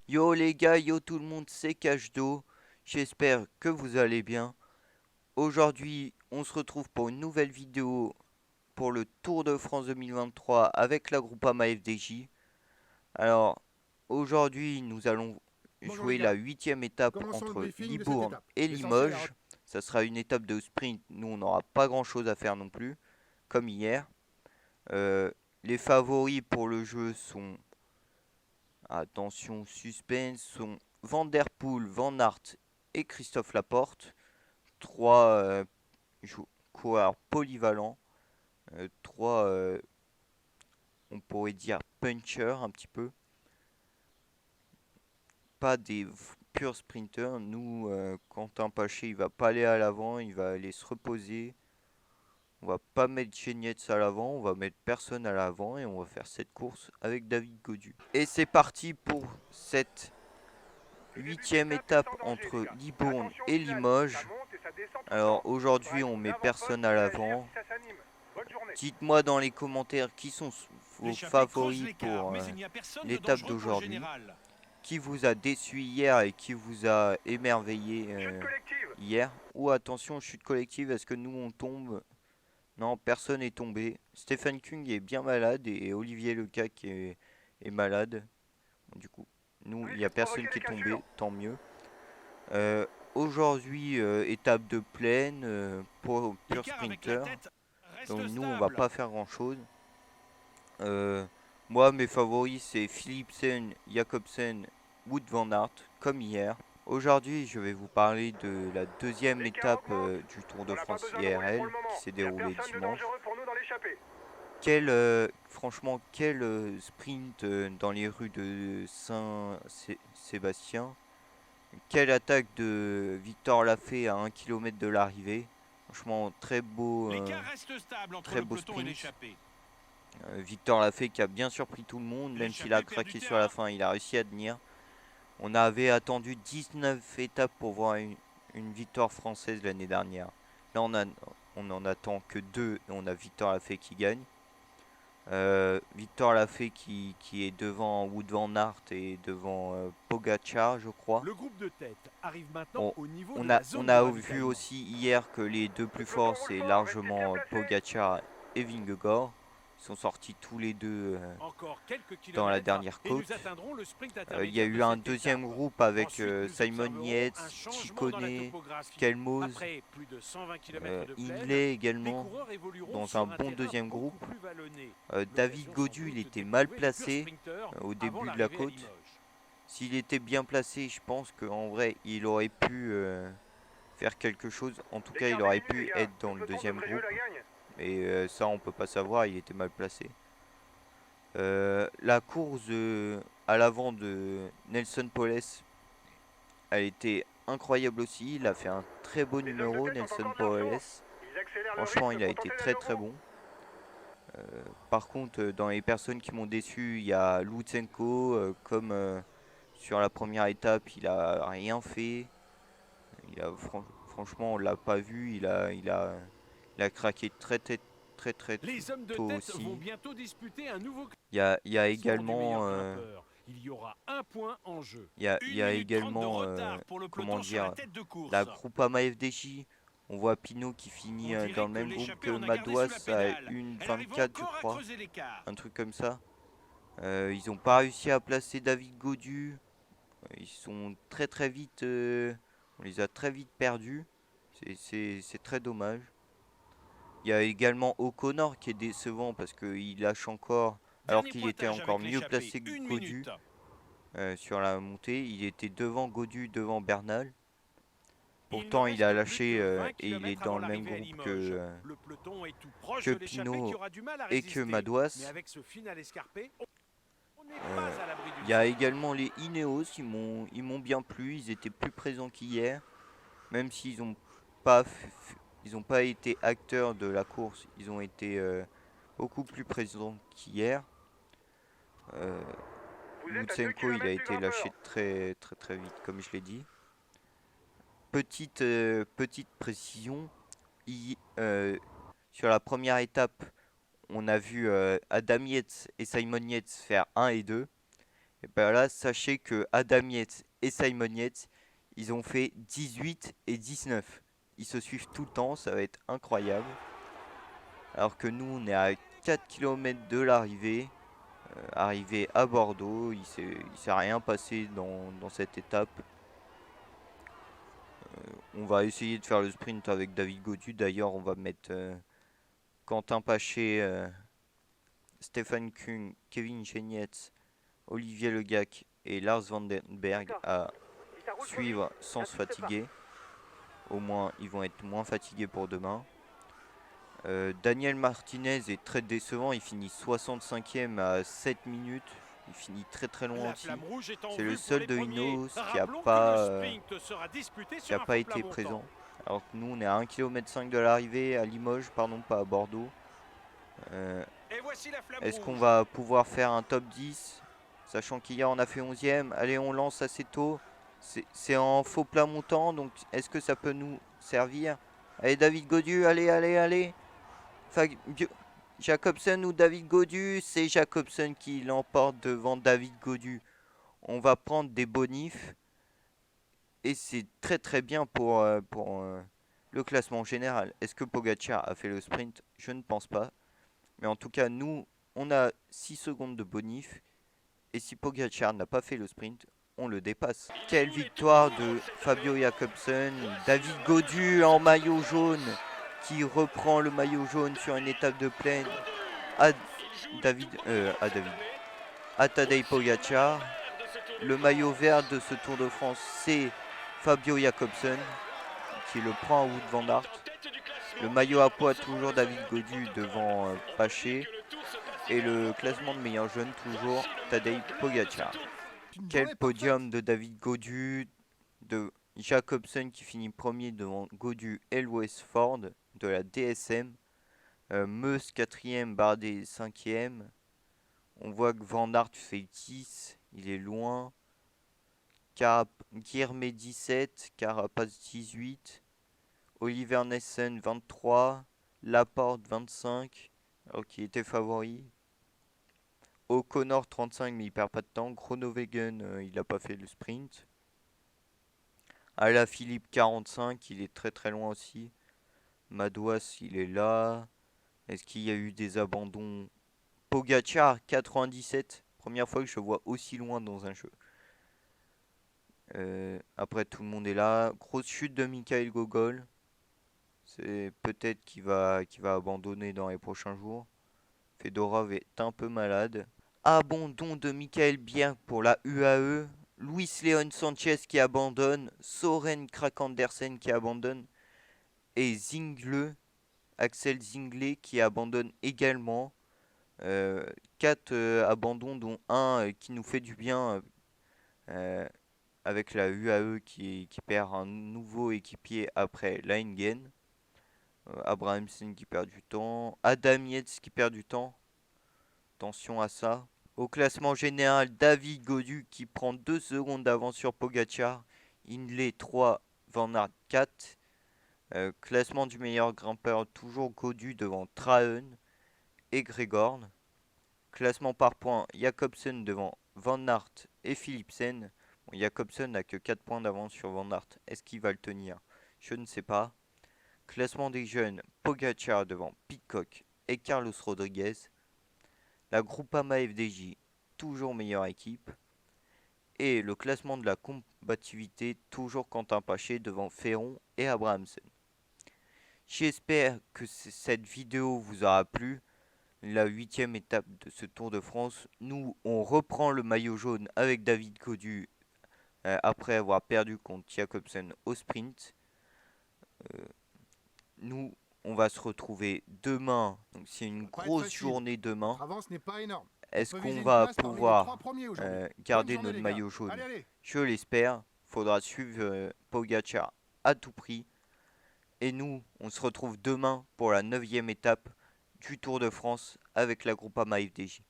Yo les gars, yo tout le monde, c'est Cash d'eau. J'espère que vous allez bien. Aujourd'hui, on se retrouve pour une nouvelle vidéo pour le Tour de France 2023 avec la Groupama FDJ. Alors, aujourd'hui, nous allons Bonjour les jouer la gars, huitième étape commençons le entre briefing de cette Libourne étape. et L'essentiel est Limoges. Ça sera une étape de sprint. Nous, on n'aura pas grand chose à faire non plus, comme hier. Euh, les favoris pour le jeu sont, attention, suspense, sont Van Der Poel, Van Aert et Christophe Laporte. Trois coureurs polyvalents. Trois, on pourrait dire, punchers un petit peu. Pas des purs sprinters. Nous, Quentin Paché, il va pas aller à l'avant, il va aller se reposer. On va pas mettre Genietz à l'avant, on va mettre personne à l'avant et on va faire cette course avec David Godu. Et c'est parti pour cette huitième étape entre Libourne et Limoges. Alors aujourd'hui on met personne à l'avant. Dites-moi dans les commentaires qui sont vos L'échappée creuse favoris l'écart, pour mais il n'y a personne de l'étape dangereux pour le d'aujourd'hui. général. Qui vous a déçu hier et qui vous a émerveillé hier. Ou attention, chute collective, est-ce que nous on tombe? Non, personne n'est tombé. Stephen King est bien malade et Olivier Lecaq est malade. Bon, du coup, nous, il n'y a personne qui est tombé, tant mieux. Aujourd'hui, étape de plaine pour pur L'écart avec la sprinter. tête Donc reste nous, on va stable. pas faire grand-chose. Euh, Moi, mes favoris, c'est Philipsen, Jacobsen, Wood van Aert, comme hier. Aujourd'hui, je vais vous parler de la deuxième étape du Tour de France IRL qui s'est déroulée dimanche. Franchement, quel sprint dans les rues de Saint-Sébastien. Quelle attaque de Victor Lafay à 1 km de l'arrivée. Franchement, L'écart reste stable entre très le beau peloton et sprint. l'échappée. Victor Lafay qui a bien surpris tout le monde, même s'il a L'échappée perd du craqué sur la terrain. fin, il a réussi à tenir. On avait attendu 19 étapes pour voir une victoire française l'année dernière. Là, on en attend que deux et on a Victor Lafay qui gagne. Victor Lafay qui est devant Wout van Aert et devant Pogacar, je crois. Le groupe de tête arrive maintenant On, au niveau de on a, la on zone de a vu ravitaillement. aussi hier que les deux plus forts, c'est largement Pogacar et Vingegaard. Ils sont sortis tous les deux Encore quelques dans la kilomètres dernière et nous côte. atteindrons le sprint Il y a intermédiaire de eu un cette étape. deuxième groupe avec Ensuite, nous Simon observerons un Yates, changement dans la Chicone, topographie. Skelmose, Après plus de 120 km de plaine, Hindley les également, coureurs évolueront dans un sur un bon terrain deuxième beaucoup groupe. plus vallonné. David L'occasion sans Godu, il doute était mal d'éprouver les purs placé sprinteurs au avant début de la l'arrivée à côte. Limoges. S'il était bien placé, je pense qu'en vrai, il aurait pu faire quelque chose. En tout cas, il aurait pu être dans le deuxième groupe. Mais ça, on peut pas savoir, il était mal placé. La course à l'avant de Nelson Poles, elle était incroyable aussi. Il a fait un très beau numéro, Nelson Poles. Franchement, il a été très très bon. Par contre, dans les personnes qui m'ont déçu, il y a Lutsenko, comme sur la première étape, il a rien fait. Franchement, on l'a pas vu. Il a craqué très Les hommes de tôt tête vont aussi. bientôt disputer un nouveau Il y a classement des meilleurs également, grimpeurs. Il y aura un point en jeu. il 1 y a minute 30 de également, retard pour le comment peloton sur la dire, tête de la course. Groupama FDJ. On voit Pinot qui finit On dans dirait le que même groupe l'échappée que en a gardé sous la Madouas à pédale. Elle arrive 1,24 je encore à crois, creuser l'écart. un truc comme ça. Ils n'ont pas réussi à placer David Godu. Ils sont très vite. On les a très vite perdus. C'est très dommage. Il y a également O'Connor qui est décevant parce qu'il lâche encore. Alors Dernier qu'il était pointage encore avec mieux l'échappée, placé que 1 Godu minute. sur la montée. Il était devant Godu, devant Bernal. Il ne Pourtant, il reste a plus lâché que 20 et il est km dans avant le même l'arrivée à groupe Limoges. Le peloton est tout proche que de l'échappée qui Pinot aura du mal à et que résister. Mais Madouas. avec ce final escarpé, on n'est pas Euh, à l'abri Il d'une y a surprise. également les Ineos, ils m'ont bien plu, ils étaient plus présents qu'hier, même s'ils n'ont ils ont pas été acteurs de la course, ils ont été beaucoup plus présents qu'hier. Euh, Lutsenko, il a été lâché très vite, comme je l'ai dit. Petite précision, sur la première étape, on a vu Adam Yates et Simon Yates faire 1 et 2. Et bien là, sachez que Adam Yates et Simon Yates, ils ont fait 18 et 19. Ils se suivent tout le temps, ça va être incroyable. Alors que nous, on est à 4 km de l'arrivée. Arrivé à Bordeaux, il s'est rien passé dans cette étape. On va essayer de faire le sprint avec David Gaudu. D'ailleurs, on va mettre Quentin Paché, Stefan Kung, Kevin Genietz, Olivier Legac et Lars Vandenberg à suivre sans se fatiguer. Au moins, ils vont être moins fatigués pour demain. Daniel Martinez est très décevant. Il finit 65e à 7 minutes. Il finit très très loin La aussi. flamme rouge est en C'est le vue pour seul les de premiers. Ineos qui n'a Rappelons que pas, le sprint sera disputé qui sur a un pas faux été plat montant. présent. Alors que nous, on est à 1,5 km de l'arrivée à Limoges, pardon, pas à Bordeaux. Et voici la flamme Est-ce qu'on rouge. va pouvoir faire un top 10, sachant qu'hier on a fait 11e? Allez, on lance assez tôt. C'est en faux plat montant, donc est-ce que ça peut nous servir? Allez, David Gaudu, allez, allez, allez. Jacobsen ou David Gaudu? C'est Jacobsen qui l'emporte devant David Gaudu. On va prendre des bonifs. Et c'est très très bien pour le classement général. Est-ce que Pogacar a fait le sprint? Je ne pense pas. Mais en tout cas, nous, on a 6 secondes de bonif. Et si Pogacar n'a pas fait le sprint, on le dépasse. Quelle victoire de Fabio Jacobsen. David Gaudu en maillot jaune qui reprend le maillot jaune sur une étape de plaine à à Tadej Pogacar. Le maillot vert de ce Tour de France, c'est Fabio Jacobsen qui le prend à Wout van Aert. Le maillot à poids, toujours David Gaudu devant Paché. Et le classement de meilleur jeune, toujours Tadej Pogacar. Quel podium de David Gaudu, de Jacobsen qui finit premier devant Gaudu et Ford de la DSM. Meus 4ème, Bardet 5ème. On voit que Van Aert fait 10, il est loin. Guilherme 17, Carapace 18, Oliver Nessen 23, Laporte 25, alors qu'il était favori. O'Connor 35, mais il perd pas de temps. Groenewegen, il n'a pas fait le sprint. Alaphilippe 45, il est très très loin aussi. Madouas, il est là. Est-ce qu'il y a eu des abandons? Pogacar 97, première fois que je vois aussi loin dans un jeu. Après, tout le monde est là. Grosse chute de Michael Gogol. C'est peut-être qu'il va abandonner dans les prochains jours. Fedorov est un peu malade. Abandon de Michael Bjerg pour la UAE. Luis Leon Sanchez qui abandonne. Soren Krak-Andersen qui abandonne. Et Axel Zingle qui abandonne également. 4 abandons, dont un qui nous fait du bien. Avec la UAE qui perd un nouveau équipier après Leingen. Abrahamsen qui perd du temps. Adam Yates qui perd du temps. Attention à ça. Au classement général, David Gaudu qui prend 2 secondes d'avance sur Pogacar. Hindley 3, Van Aert 4. Classement du meilleur grimpeur, toujours Gaudu devant Trahen et Gregorn. Classement par points, Jacobsen devant Van Aert et Philipsen. Bon, Jacobsen n'a que 4 points d'avance sur Van Aert. Est-ce qu'il va le tenir? Je ne sais pas. Classement des jeunes, Pogacar devant Pidcock et Carlos Rodriguez. La Groupama FDJ, toujours meilleure équipe. Et le classement de la combativité, toujours Quentin Paché devant Ferron et Abrahamsen. J'espère que cette vidéo vous aura plu. La 8ème étape de ce Tour de France. Nous, on reprend le maillot jaune avec David Gaudu après avoir perdu contre Jacobsen au sprint. Nous, on va se retrouver demain. Donc c'est une grosse journée demain. L'avance n'est pas énorme. Est-ce On peut qu'on viser une va place parmi les pouvoir trois premiers aujourd'hui. garder Bonne journée, notre les gars. maillot jaune? Allez, allez. Je l'espère. Faudra suivre Pogacar à tout prix. Et nous, on se retrouve demain pour la 9ème étape du Tour de France avec la Groupama FDJ.